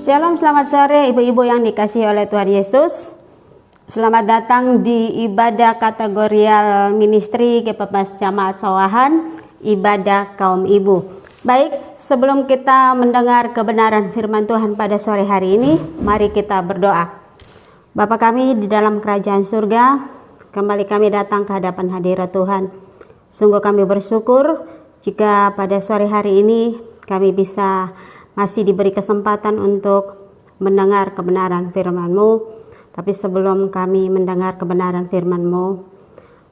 Shalom, selamat sore ibu-ibu yang dikasihi oleh Tuhan Yesus. Selamat datang di ibadah kategorial ministry GPPS Jamaat Sawahan, ibadah kaum ibu. Baik, sebelum kita mendengar kebenaran firman Tuhan pada sore hari ini, mari kita berdoa. Bapa kami di dalam kerajaan surga, kembali kami datang ke hadapan hadirat Tuhan. Sungguh kami bersyukur jika pada sore hari ini kami bisa masih diberi kesempatan untuk mendengar kebenaran firman-Mu. Tapi sebelum kami mendengar kebenaran firman-Mu,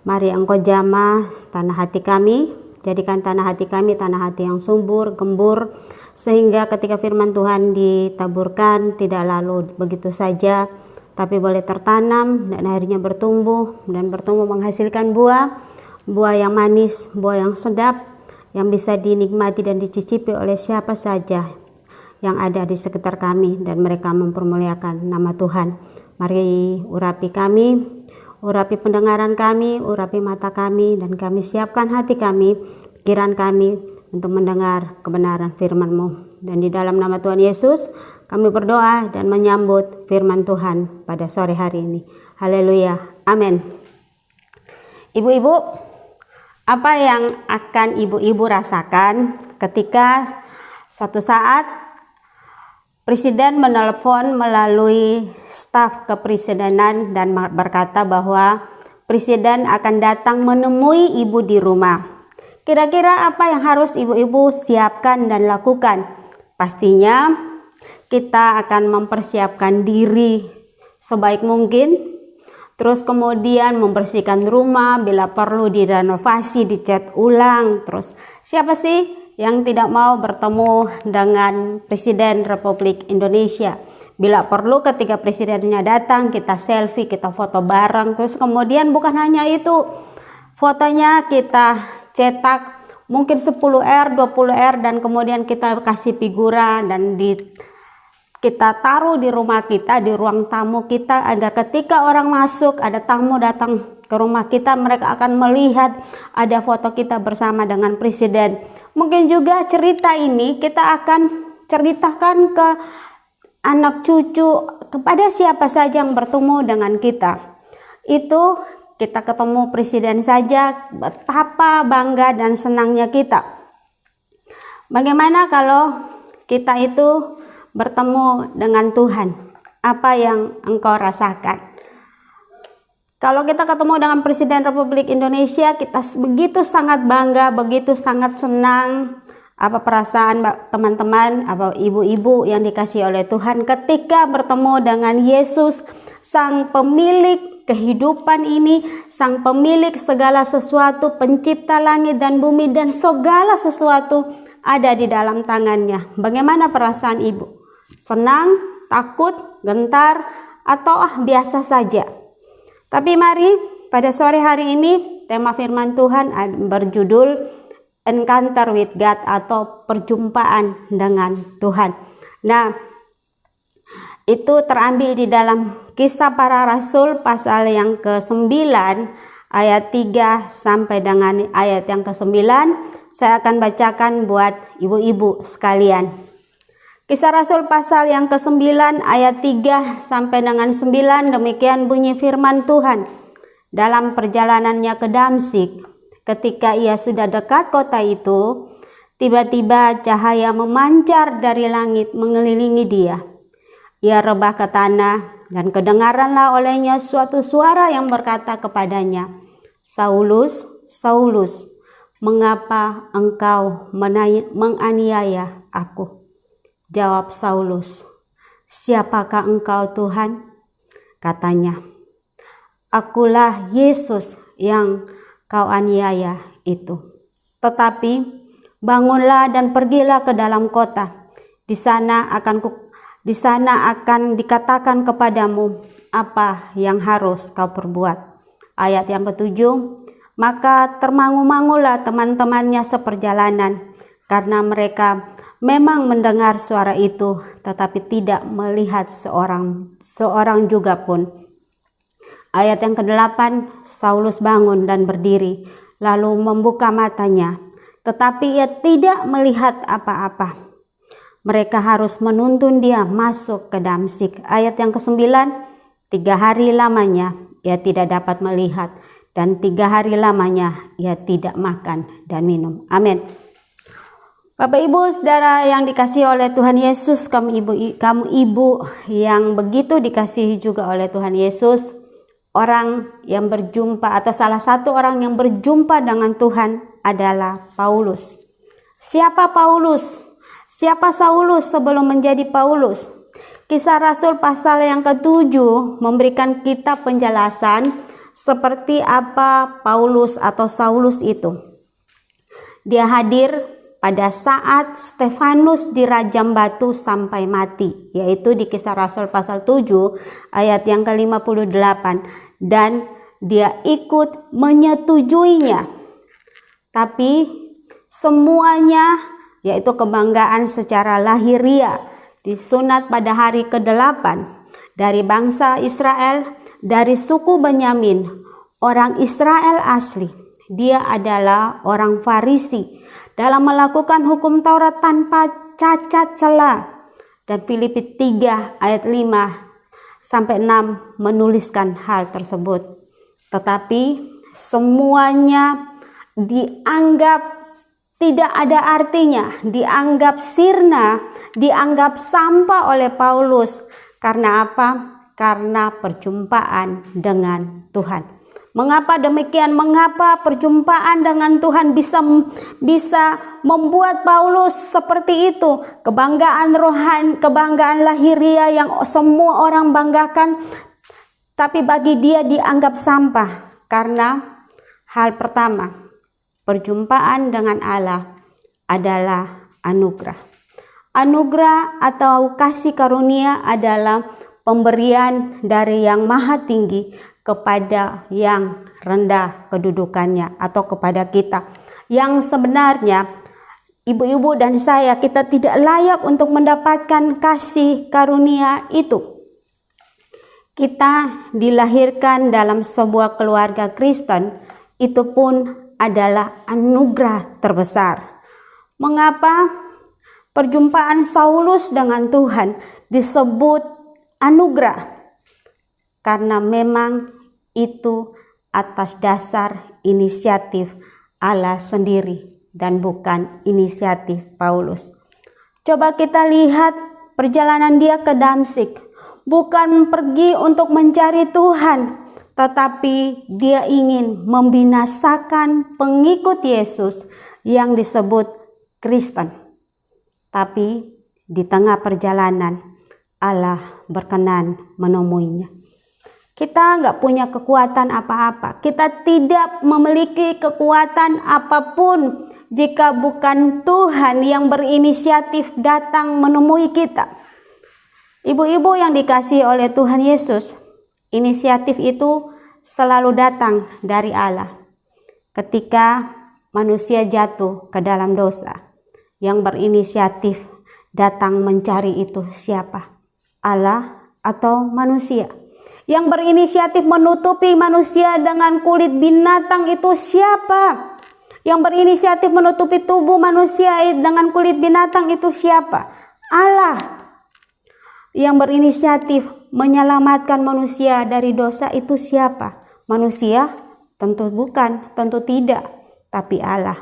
mari Engkau jamah tanah hati kami, jadikan tanah hati kami tanah hati yang subur, gembur, sehingga ketika firman Tuhan ditaburkan tidak lalu begitu saja, tapi boleh tertanam dan akhirnya bertumbuh menghasilkan buah yang manis, buah yang sedap, yang bisa dinikmati dan dicicipi oleh siapa saja yang ada di sekitar kami, dan mereka mempermuliakan nama Tuhan. Mari urapi kami, urapi pendengaran kami, urapi mata kami, dan kami siapkan hati kami, pikiran kami untuk mendengar kebenaran firman-Mu. Dan di dalam nama Tuhan Yesus kami berdoa dan menyambut firman Tuhan pada sore hari ini. Haleluya, amin. Ibu-ibu, apa yang akan ibu-ibu rasakan ketika suatu saat Presiden menelpon melalui staf kepresidenan dan berkata bahwa Presiden akan datang menemui ibu di rumah? Kira-kira apa yang harus ibu-ibu siapkan dan lakukan? Pastinya kita akan mempersiapkan diri sebaik mungkin, terus kemudian membersihkan rumah, bila perlu direnovasi, dicat ulang. Terus siapa sih yang tidak mau bertemu dengan Presiden Republik Indonesia? Bila perlu ketika presidennya datang, kita selfie, kita foto bareng. Terus kemudian bukan hanya itu, fotonya kita cetak mungkin 10R, 20R, dan kemudian kita kasih figura dan kita taruh di rumah kita, di ruang tamu kita, agar ketika orang masuk, ada tamu datang ke rumah kita, mereka akan melihat ada foto kita bersama dengan Presiden. Mungkin juga cerita ini kita akan ceritakan ke anak cucu, kepada siapa saja yang bertemu dengan kita. Itu kita ketemu Presiden saja, betapa bangga dan senangnya kita. Bagaimana kalau kita itu bertemu dengan Tuhan? Apa yang engkau rasakan? Kalau kita ketemu dengan Presiden Republik Indonesia, kita begitu sangat bangga, begitu sangat senang. Apa perasaan teman-teman, apa ibu-ibu yang dikasihi oleh Tuhan ketika bertemu dengan Yesus, Sang Pemilik kehidupan ini, Sang Pemilik segala sesuatu, Pencipta langit dan bumi, dan segala sesuatu ada di dalam tangannya. Bagaimana perasaan ibu? Senang, takut, gentar, atau biasa saja? Tapi mari pada sore hari ini tema firman Tuhan berjudul Encounter with God, atau perjumpaan dengan Tuhan. Nah, itu terambil di dalam Kisah Para Rasul pasal yang ke-9 ayat 3 sampai dengan ayat yang ke-9. Saya akan bacakan buat ibu-ibu sekalian. Kisah Rasul pasal yang ke-9 ayat 3 sampai dengan 9, demikian bunyi firman Tuhan. Dalam perjalanannya ke Damsyik, ketika ia sudah dekat kota itu, tiba-tiba cahaya memancar dari langit mengelilingi dia. Ia rebah ke tanah, dan kedengaranlah olehnya suatu suara yang berkata kepadanya, "Saulus, Saulus, mengapa engkau menganiaya aku?" Jawab Saulus, "Siapakah engkau, Tuhan?" Katanya, "Akulah Yesus yang kau aniaya itu. Tetapi bangunlah dan pergilah ke dalam kota. Di sana akan dikatakan kepadamu apa yang harus kau perbuat." Ayat yang ke-7, maka termangu-mangulah teman-temannya seperjalanan, karena mereka memang mendengar suara itu, tetapi tidak melihat seorang juga pun. Ayat yang ke-8, Saulus bangun dan berdiri, lalu membuka matanya, tetapi ia tidak melihat apa-apa. mereka harus menuntun dia masuk ke Damsyik. Ayat yang ke-9, 3 hari lamanya ia tidak dapat melihat, dan 3 hari lamanya ia tidak makan dan minum. Amin. Bapak Ibu Saudara yang dikasihi oleh Tuhan Yesus, kamu ibu yang begitu dikasihi juga oleh Tuhan Yesus, orang yang berjumpa atau salah satu orang yang berjumpa dengan Tuhan adalah Paulus. Siapa Paulus? Siapa Saulus sebelum menjadi Paulus? Kisah Rasul pasal yang ke-7 memberikan kita penjelasan seperti apa Paulus atau Saulus itu. Dia hadir pada saat Stefanus dirajam batu sampai mati, yaitu di Kisah Rasul pasal 7 ayat yang ke-58, dan dia ikut menyetujuinya. Tapi semuanya, yaitu kebanggaan secara lahiriah, disunat pada hari ke-8 dari bangsa Israel, dari suku Benyamin, orang Israel asli. Dia adalah orang Farisi dalam melakukan hukum Taurat tanpa cacat celah. Dan Filipi 3 ayat 5 sampai 6 menuliskan hal tersebut. Tetapi semuanya dianggap tidak ada artinya, dianggap sirna, dianggap sampah oleh Paulus. Karena apa? Karena perjumpaan dengan Tuhan. Mengapa demikian? Mengapa perjumpaan dengan Tuhan bisa membuat Paulus seperti itu? Kebanggaan rohani, kebanggaan lahiriah yang semua orang banggakan, tapi bagi dia dianggap sampah. Karena hal pertama, perjumpaan dengan Allah adalah anugerah. Anugerah atau kasih karunia adalah pemberian dari yang maha tinggi kepada yang rendah kedudukannya, atau kepada kita yang sebenarnya ibu-ibu dan saya, kita tidak layak untuk mendapatkan kasih karunia itu. Kita dilahirkan dalam sebuah keluarga Kristen, itu pun adalah anugerah terbesar. Mengapa perjumpaan Saulus dengan Tuhan disebut anugerah? Karena memang itu atas dasar inisiatif Allah sendiri dan bukan inisiatif Paulus. Coba kita lihat perjalanan dia ke Damsyik. Bukan pergi untuk mencari Tuhan, tetapi dia ingin membinasakan pengikut Yesus yang disebut Kristen. Tapi di tengah perjalanan Allah berkenan menemuinya. Kita nggak punya kekuatan apa-apa. Kita tidak memiliki kekuatan apapun jika bukan Tuhan yang berinisiatif datang menemui kita. Ibu-ibu yang dikasihi oleh Tuhan Yesus, inisiatif itu selalu datang dari Allah. Ketika manusia jatuh ke dalam dosa, yang berinisiatif datang mencari itu siapa? Allah atau manusia? Yang berinisiatif menutupi manusia dengan kulit binatang itu siapa? Yang berinisiatif menutupi tubuh manusia dengan kulit binatang itu siapa? Allah. Yang berinisiatif menyelamatkan manusia dari dosa itu siapa? Manusia? Tentu bukan, tentu tidak, tapi Allah.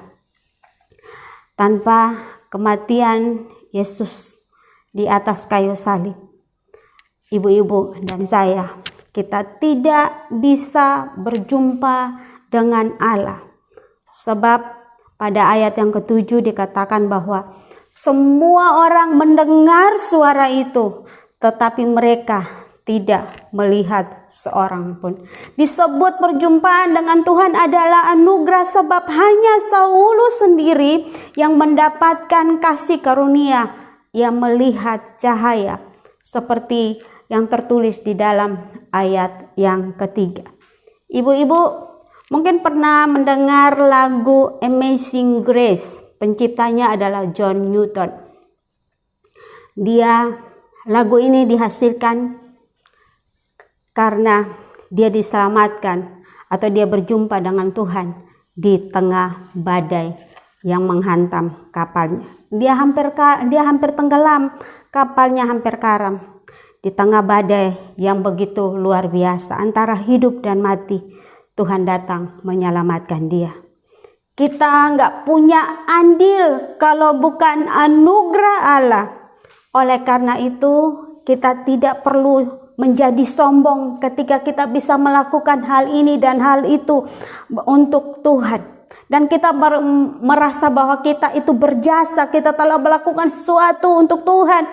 Tanpa kematian Yesus di atas kayu salib, ibu-ibu dan saya, kita tidak bisa berjumpa dengan Allah. Sebab pada ayat yang ke-7 dikatakan bahwa semua orang mendengar suara itu, tetapi mereka tidak melihat seorang pun. Disebut perjumpaan dengan Tuhan adalah anugerah, sebab hanya Saulus sendiri yang mendapatkan kasih karunia, yang melihat cahaya seperti yang tertulis di dalam ayat yang ketiga. Ibu-ibu mungkin pernah mendengar lagu Amazing Grace. Penciptanya adalah John Newton. Lagu ini dihasilkan karena dia diselamatkan atau dia berjumpa dengan Tuhan di tengah badai yang menghantam kapalnya. Dia hampir tenggelam, kapalnya hampir karam. Di tengah badai yang begitu luar biasa antara hidup dan mati, Tuhan datang menyelamatkan dia. Kita nggak punya andil kalau bukan anugerah Allah. Oleh karena itu, kita tidak perlu menjadi sombong ketika kita bisa melakukan hal ini dan hal itu untuk Tuhan. Dan kita merasa bahwa kita itu berjasa, kita telah melakukan sesuatu untuk Tuhan.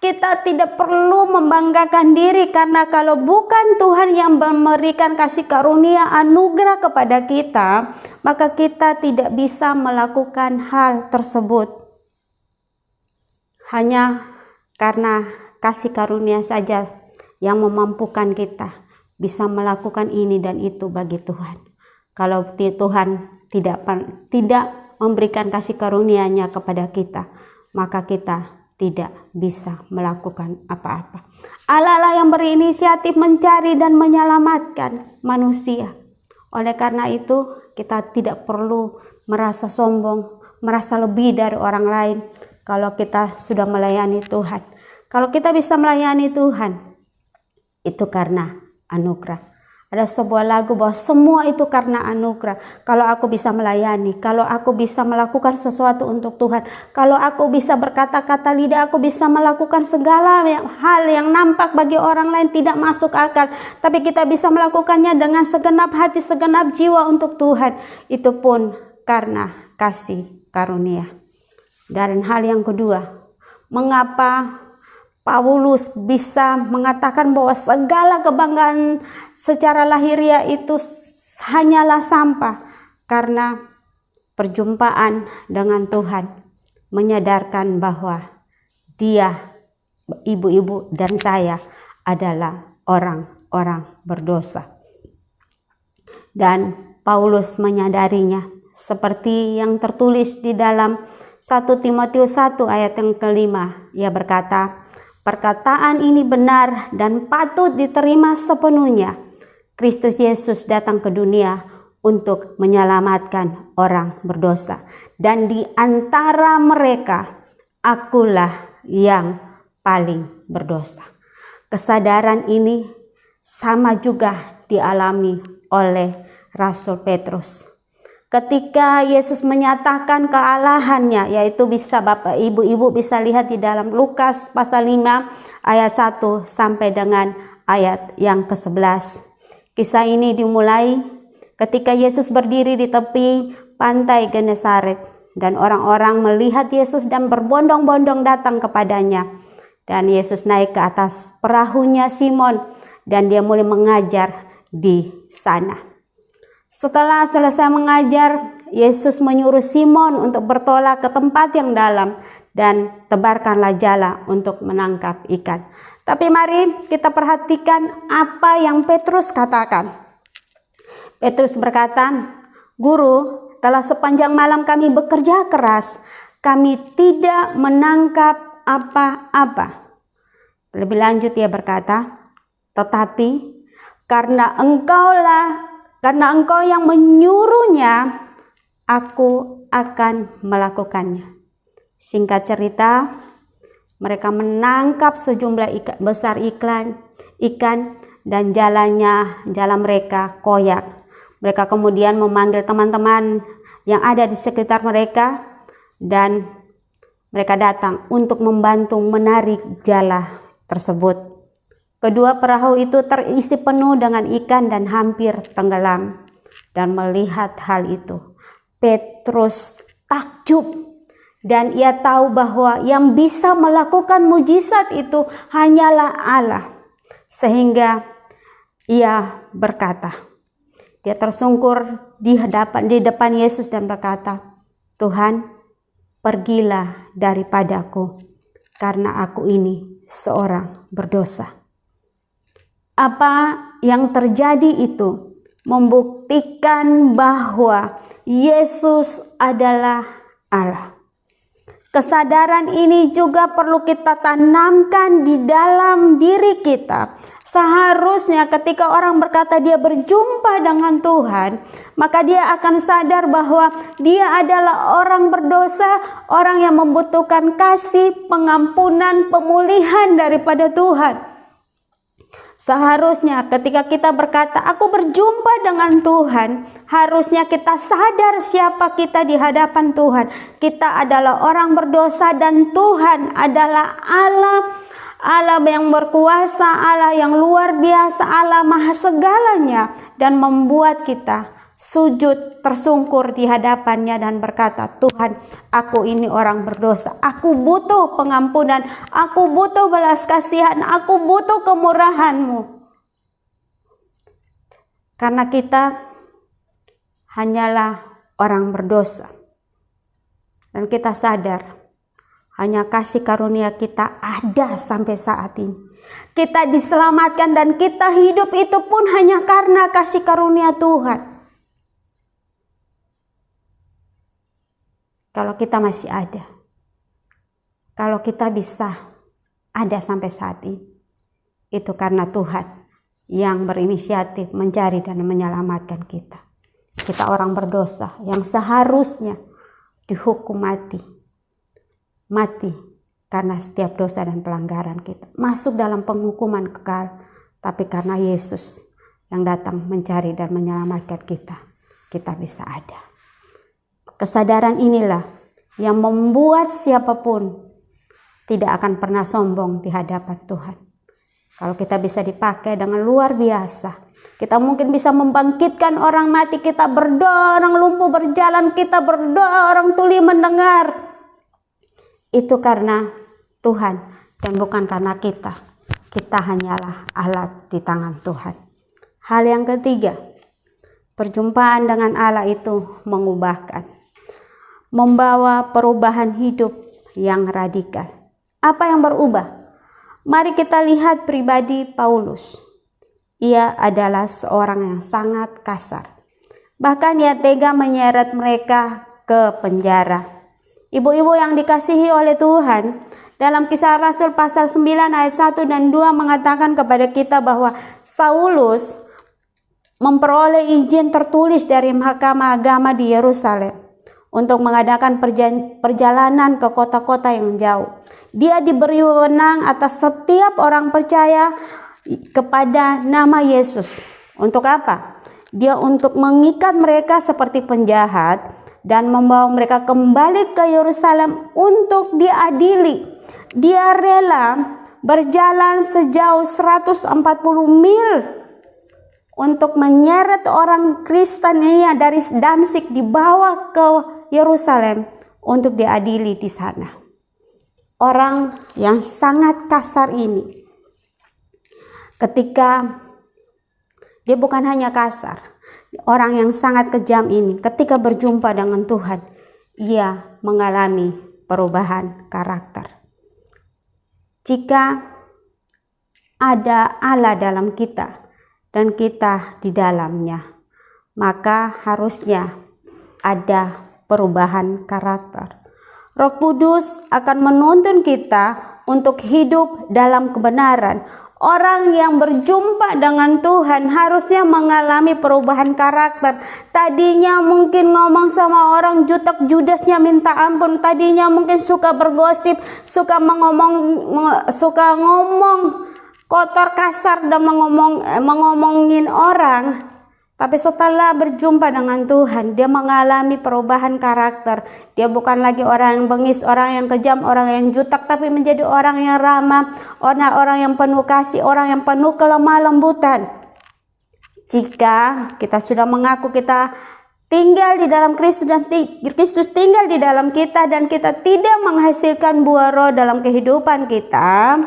Kita tidak perlu membanggakan diri, karena kalau bukan Tuhan yang memberikan kasih karunia anugerah kepada kita, maka kita tidak bisa melakukan hal tersebut. Hanya karena kasih karunia saja yang memampukan kita bisa melakukan ini dan itu bagi Tuhan. Kalau Tuhan tidak memberikan kasih karunia-Nya kepada kita, maka kita tidak bisa melakukan apa-apa. Allah lah yang berinisiatif mencari dan menyelamatkan manusia. Oleh karena itu, kita tidak perlu merasa sombong, merasa lebih dari orang lain kalau kita sudah melayani Tuhan. Kalau kita bisa melayani Tuhan, itu karena anugerah. Ada sebuah lagu bahwa semua itu karena anugerah. Kalau aku bisa melayani, kalau aku bisa melakukan sesuatu untuk Tuhan, kalau aku bisa berkata-kata lidah, aku bisa melakukan segala hal yang nampak bagi orang lain tidak masuk akal, tapi kita bisa melakukannya dengan segenap hati, segenap jiwa untuk Tuhan. Itu pun karena kasih karunia. Dan hal yang kedua, mengapa Paulus bisa mengatakan bahwa segala kebanggaan secara lahiriah itu hanyalah sampah? Karena perjumpaan dengan Tuhan menyadarkan bahwa dia, ibu-ibu dan saya adalah orang-orang berdosa. Dan Paulus menyadarinya seperti yang tertulis di dalam 1 Timotius 1 ayat yang kelima. Ia berkata, perkataan ini benar dan patut diterima sepenuhnya. Kristus Yesus datang ke dunia untuk menyelamatkan orang berdosa. Dan di antara mereka, akulah yang paling berdosa. Kesadaran ini sama juga dialami oleh Rasul Petrus. Ketika Yesus menyatakan kealahannya, yaitu bisa Bapak Ibu bisa lihat di dalam Lukas pasal 5 ayat 1 sampai dengan ayat yang ke-11. Kisah ini dimulai ketika Yesus berdiri di tepi pantai Genesaret dan orang-orang melihat Yesus dan berbondong-bondong datang kepadanya. Dan Yesus naik ke atas perahunya Simon dan dia mulai mengajar di sana. Setelah selesai mengajar, Yesus menyuruh Simon untuk bertolak ke tempat yang dalam dan tebarkanlah jala untuk menangkap ikan. Tapi mari kita perhatikan apa yang Petrus katakan. Petrus berkata, "Guru, telah sepanjang malam kami bekerja keras, kami tidak menangkap apa-apa." Lebih lanjut ia berkata, "Tetapi karena Engkau yang menyuruhnya, aku akan melakukannya." Singkat cerita, mereka menangkap sejumlah besar ikan dan jalan mereka koyak. Mereka kemudian memanggil teman-teman yang ada di sekitar mereka dan mereka datang untuk membantu menarik jala tersebut. Kedua perahu itu terisi penuh dengan ikan dan hampir tenggelam. Dan melihat hal itu, Petrus takjub dan ia tahu bahwa yang bisa melakukan mujizat itu hanyalah Allah. Sehingga ia berkata, dia tersungkur di depan Yesus dan berkata, "Tuhan, pergilah daripadaku karena aku ini seorang berdosa." Apa yang terjadi itu membuktikan bahwa Yesus adalah Allah. Kesadaran ini juga perlu kita tanamkan di dalam diri kita. Seharusnya ketika orang berkata dia berjumpa dengan Tuhan, maka dia akan sadar bahwa dia adalah orang berdosa, orang yang membutuhkan kasih, pengampunan, pemulihan daripada Tuhan. Seharusnya ketika kita berkata, aku berjumpa dengan Tuhan, harusnya kita sadar siapa kita di hadapan Tuhan. Kita adalah orang berdosa dan Tuhan adalah Allah yang berkuasa, Allah yang luar biasa, Allah maha segalanya, dan membuat kita sujud tersungkur di hadapannya dan berkata, Tuhan, aku ini orang berdosa, aku butuh pengampunan, aku butuh belas kasihan, aku butuh kemurahan-Mu. Karena kita hanyalah orang berdosa, dan kita sadar hanya kasih karunia kita ada sampai saat ini. Kita diselamatkan dan kita hidup itu pun hanya karena kasih karunia Tuhan. Kalau kita masih ada, kalau kita bisa ada sampai saat ini, itu karena Tuhan yang berinisiatif mencari dan menyelamatkan kita. Kita orang berdosa yang seharusnya dihukum mati karena setiap dosa dan pelanggaran kita, masuk dalam penghukuman kekal. Tapi karena Yesus yang datang mencari dan menyelamatkan kita, kita bisa ada. Kesadaran inilah yang membuat siapapun tidak akan pernah sombong di hadapan Tuhan. Kalau kita bisa dipakai dengan luar biasa, kita mungkin bisa membangkitkan orang mati, kita berdoa orang lumpuh berjalan, kita berdoa orang tuli mendengar. Itu karena Tuhan dan bukan karena kita. Kita hanyalah alat di tangan Tuhan. Hal yang ketiga, perjumpaan dengan Allah itu mengubahkan, membawa perubahan hidup yang radikal. Apa yang berubah? Mari kita lihat pribadi Paulus. Ia adalah seorang yang sangat kasar. Bahkan ia tega menyeret mereka ke penjara. Ibu-ibu yang dikasihi oleh Tuhan, dalam Kisah Rasul pasal 9 ayat 1 dan 2 mengatakan kepada kita bahwa Saulus memperoleh izin tertulis dari Mahkamah Agama di Yerusalem untuk mengadakan perjalanan ke kota-kota yang jauh. Dia diberi wewenang atas setiap orang percaya kepada nama Yesus. Untuk apa? Dia untuk mengikat mereka seperti penjahat dan membawa mereka kembali ke Yerusalem untuk diadili. Dia rela berjalan sejauh 140 mil untuk menyeret orang Kristen ini dari Damsyik, dibawa ke Yerusalem untuk diadili di sana. Orang yang sangat kasar ini, ketika dia bukan hanya kasar, orang yang sangat kejam ini ketika berjumpa dengan Tuhan, ia mengalami perubahan karakter. Jika ada Allah dalam kita dan kita di dalamnya, maka harusnya ada perubahan karakter. Roh Kudus akan menuntun kita untuk hidup dalam kebenaran. Orang yang berjumpa dengan Tuhan harusnya mengalami perubahan karakter. Tadinya mungkin ngomong sama orang jutek judesnya minta ampun. Tadinya mungkin suka bergosip, suka ngomong kotor, kasar, dan mengomongin orang. Tapi setelah berjumpa dengan Tuhan, dia mengalami perubahan karakter. Dia bukan lagi orang yang bengis, orang yang kejam, orang yang jutek, tapi menjadi orang yang ramah, orang yang penuh kasih, orang yang penuh kelemah lembutan. Jika kita sudah mengaku kita tinggal di dalam Kristus dan Kristus tinggal di dalam kita, dan kita tidak menghasilkan buah roh dalam kehidupan kita,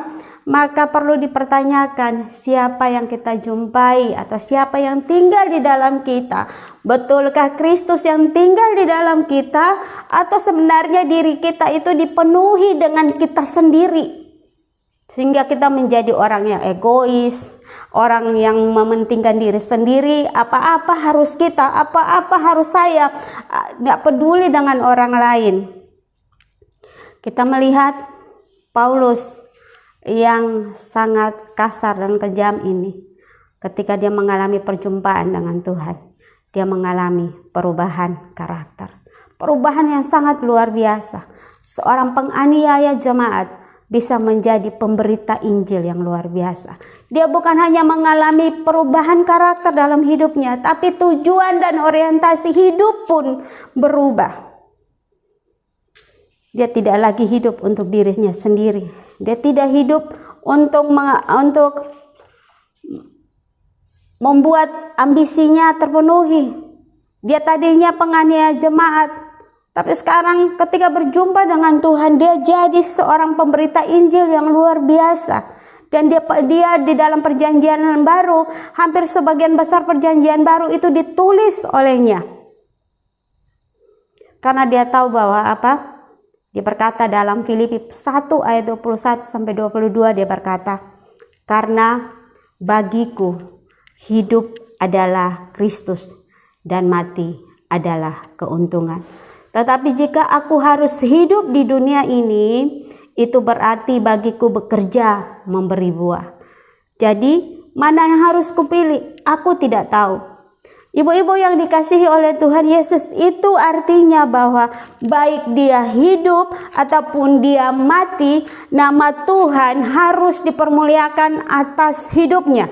maka perlu dipertanyakan siapa yang kita jumpai atau siapa yang tinggal di dalam kita. Betulkah Kristus yang tinggal di dalam kita, atau sebenarnya diri kita itu dipenuhi dengan kita sendiri, sehingga kita menjadi orang yang egois, orang yang mementingkan diri sendiri. Apa-apa harus kita, apa-apa harus saya, nggak peduli dengan orang lain. Kita melihat Paulus yang sangat kasar dan kejam ini, ketika dia mengalami perjumpaan dengan Tuhan, dia mengalami perubahan karakter. Perubahan yang sangat luar biasa. Seorang penganiaya jemaat bisa menjadi pemberita Injil yang luar biasa. Dia bukan hanya mengalami perubahan karakter dalam hidupnya, tapi tujuan dan orientasi hidup pun berubah. Dia tidak lagi hidup untuk dirinya sendiri. Dia tidak hidup untuk membuat ambisinya terpenuhi. Dia tadinya penganiaya jemaat, tapi sekarang ketika berjumpa dengan Tuhan, dia jadi seorang pemberita Injil yang luar biasa. Dan dia di dalam perjanjian baru, hampir sebagian besar perjanjian baru itu ditulis olehnya. Karena dia tahu bahwa dia berkata dalam Filipi 1 ayat 21 sampai 22, dia berkata, "Karena bagiku hidup adalah Kristus dan mati adalah keuntungan. Tetapi jika aku harus hidup di dunia ini, itu berarti bagiku bekerja memberi buah. Jadi, mana yang harus kupilih? Aku tidak tahu." Ibu-ibu yang dikasihi oleh Tuhan Yesus, itu artinya bahwa baik dia hidup ataupun dia mati, nama Tuhan harus dipermuliakan atas hidupnya.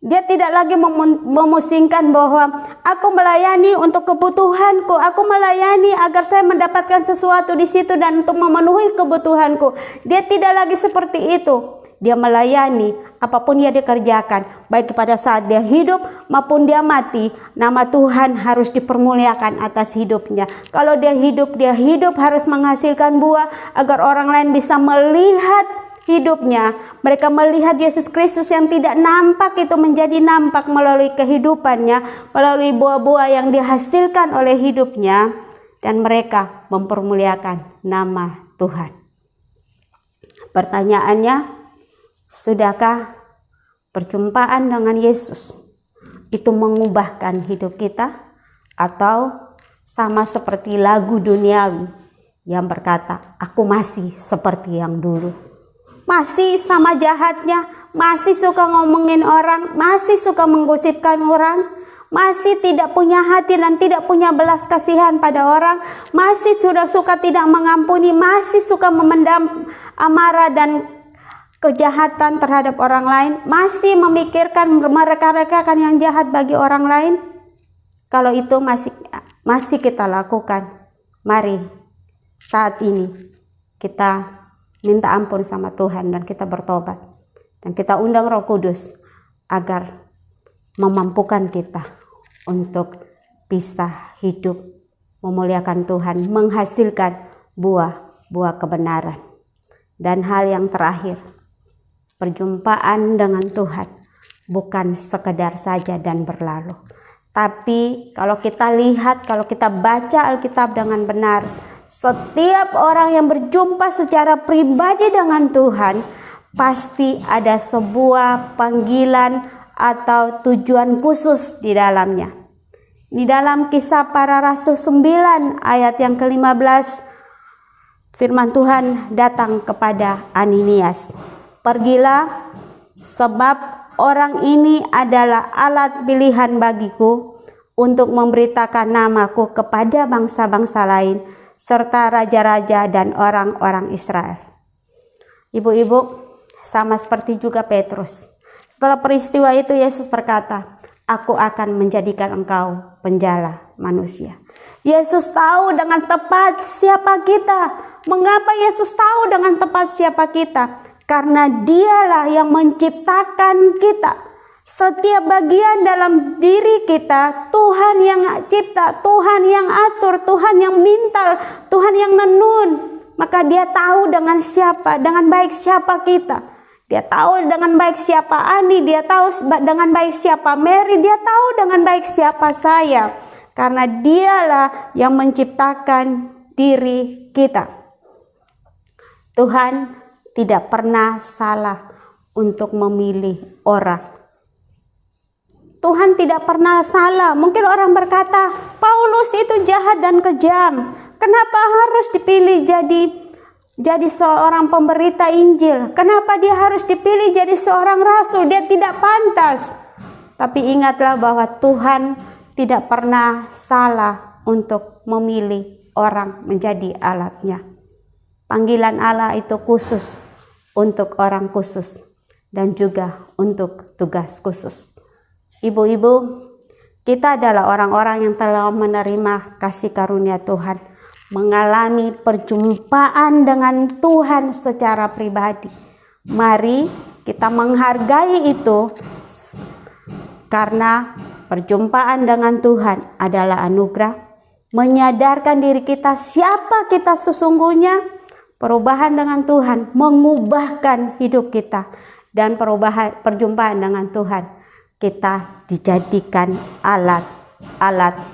Dia tidak lagi memusingkan bahwa aku melayani untuk kebutuhanku, aku melayani agar saya mendapatkan sesuatu di situ dan untuk memenuhi kebutuhanku. Dia tidak lagi seperti itu. Dia melayani apapun yang dikerjakan, baik pada saat dia hidup maupun dia mati, nama Tuhan harus dipermuliakan atas hidupnya. Kalau dia hidup harus menghasilkan buah agar orang lain bisa melihat hidupnya. Mereka melihat Yesus Kristus yang tidak nampak itu menjadi nampak melalui kehidupannya, melalui buah-buah yang dihasilkan oleh hidupnya, dan mereka mempermuliakan nama Tuhan. Pertanyaannya, sudahkah perjumpaan dengan Yesus itu mengubahkan hidup kita, atau sama seperti lagu duniawi yang berkata, aku masih seperti yang dulu, masih sama jahatnya, masih suka ngomongin orang, masih suka menggosipkan orang, masih tidak punya hati dan tidak punya belas kasihan pada orang, masih sudah suka tidak mengampuni, masih suka memendam amarah dan kejahatan terhadap orang lain, masih memikirkan mereka-rekakan yang jahat bagi orang lain. Kalau itu masih kita lakukan, mari saat ini kita minta ampun sama Tuhan dan kita bertobat, dan kita undang Roh Kudus agar memampukan kita untuk bisa hidup memuliakan Tuhan, menghasilkan buah-buah kebenaran. Dan hal yang terakhir, perjumpaan dengan Tuhan bukan sekedar saja dan berlalu. Tapi kalau kita lihat, kalau kita baca Alkitab dengan benar, setiap orang yang berjumpa secara pribadi dengan Tuhan pasti ada sebuah panggilan atau tujuan khusus di dalamnya. Di dalam Kisah Para Rasul 9 ayat yang ke-15, firman Tuhan datang kepada Ananias. Pergilah, sebab orang ini adalah alat pilihan bagiku untuk memberitakan namaku kepada bangsa-bangsa lain, serta raja-raja dan orang-orang Israel. Ibu-ibu, sama seperti juga Petrus. Setelah peristiwa itu Yesus berkata, aku akan menjadikan engkau penjala manusia. Yesus tahu dengan tepat siapa kita. Mengapa Yesus tahu dengan tepat siapa kita? Karena dialah yang menciptakan kita. Setiap bagian dalam diri kita, Tuhan yang cipta, Tuhan yang atur, Tuhan yang mintal, Tuhan yang nenun. Maka dia tahu dengan baik siapa kita. Dia tahu dengan baik siapa Ani, dia tahu dengan baik siapa Mary, dia tahu dengan baik siapa saya. Karena dialah yang menciptakan diri kita. Tuhan tidak pernah salah untuk memilih orang. Tuhan tidak pernah salah. Mungkin orang berkata, Paulus itu jahat dan kejam. Kenapa harus dipilih jadi seorang pemberita Injil? Kenapa dia harus dipilih jadi seorang rasul? Dia tidak pantas. Tapi ingatlah bahwa Tuhan tidak pernah salah untuk memilih orang menjadi alatnya. Panggilan Allah itu khusus untuk orang khusus dan juga untuk tugas khusus. Ibu-ibu, kita adalah orang-orang yang telah menerima kasih karunia Tuhan, mengalami perjumpaan dengan Tuhan secara pribadi. Mari kita menghargai itu, karena perjumpaan dengan Tuhan adalah anugerah, menyadarkan diri kita siapa kita sesungguhnya. Perubahan dengan Tuhan mengubahkan hidup kita, dan perjumpaan dengan Tuhan kita dijadikan alat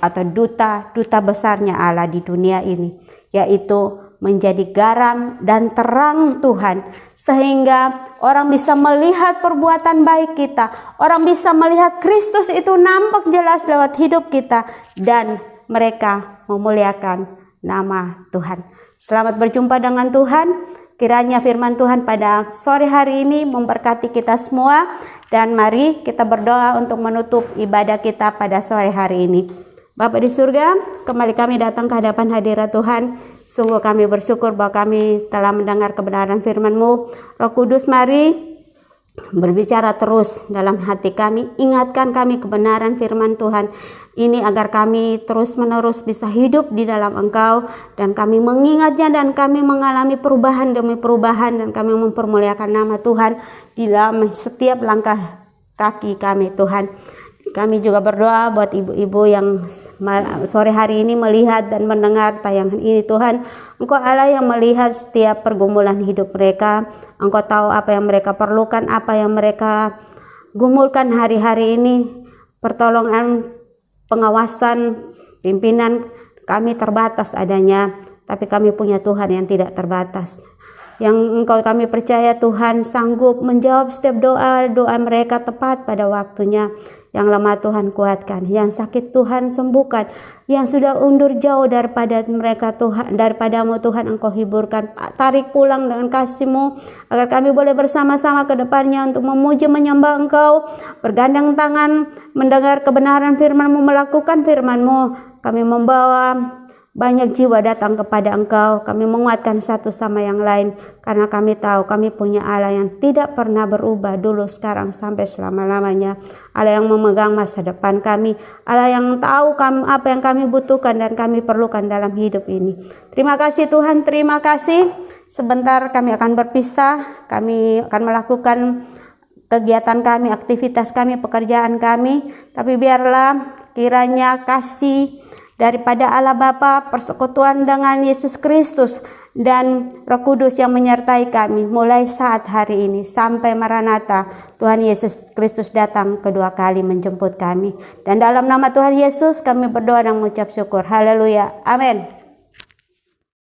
atau duta besarnya Allah di dunia ini, yaitu menjadi garam dan terang Tuhan, sehingga orang bisa melihat perbuatan baik kita, orang bisa melihat Kristus itu nampak jelas lewat hidup kita, dan mereka memuliakan nama Tuhan. Selamat berjumpa dengan Tuhan. Kiranya firman Tuhan pada sore hari ini memberkati kita semua, dan mari kita berdoa untuk menutup ibadah kita pada sore hari ini. Bapa di surga, kembali kami datang ke hadapan hadirat Tuhan. Sungguh kami bersyukur bahwa kami telah mendengar kebenaran firman-Mu. Roh Kudus, mari berbicara terus dalam hati kami, ingatkan kami kebenaran firman Tuhan ini agar kami terus menerus bisa hidup di dalam Engkau, dan kami mengingatnya dan kami mengalami perubahan demi perubahan, dan kami mempermuliakan nama Tuhan di dalam setiap langkah kaki kami Tuhan. Kami juga berdoa buat ibu-ibu yang sore hari ini melihat dan mendengar tayangan ini Tuhan. Engkau Allah yang melihat setiap pergumulan hidup mereka. Engkau tahu apa yang mereka perlukan, apa yang mereka gumulkan hari-hari ini. Pertolongan, pengawasan, pimpinan kami terbatas adanya, tapi kami punya Tuhan yang tidak terbatas. Yang kami percaya Tuhan sanggup menjawab setiap doa mereka tepat pada waktunya. Yang lemah Tuhan kuatkan, yang sakit Tuhan sembuhkan, yang sudah undur jauh daripada mereka Tuhan, daripadamu Tuhan Engkau hiburkan. Tarik pulang dengan kasih-Mu agar kami boleh bersama-sama ke depannya untuk memuji menyembah Engkau, bergandeng tangan mendengar kebenaran firman-Mu, melakukan firman-Mu. Kami membawa banyak jiwa datang kepada Engkau. Kami menguatkan satu sama yang lain, karena kami tahu kami punya Allah yang tidak pernah berubah dulu, sekarang, sampai selama-lamanya. Allah yang memegang masa depan kami, Allah yang tahu apa yang kami butuhkan dan kami perlukan dalam hidup ini. Terima kasih Tuhan, terima kasih. Sebentar kami akan berpisah, kami akan melakukan kegiatan kami, aktivitas kami, pekerjaan kami. Tapi biarlah kiranya kasih daripada Allah Bapa, persekutuan dengan Yesus Kristus dan Roh Kudus yang menyertai kami mulai saat hari ini sampai Maranatha, Tuhan Yesus Kristus datang kedua kali menjemput kami. Dan dalam nama Tuhan Yesus kami berdoa dan mengucap syukur. Haleluya. Amin.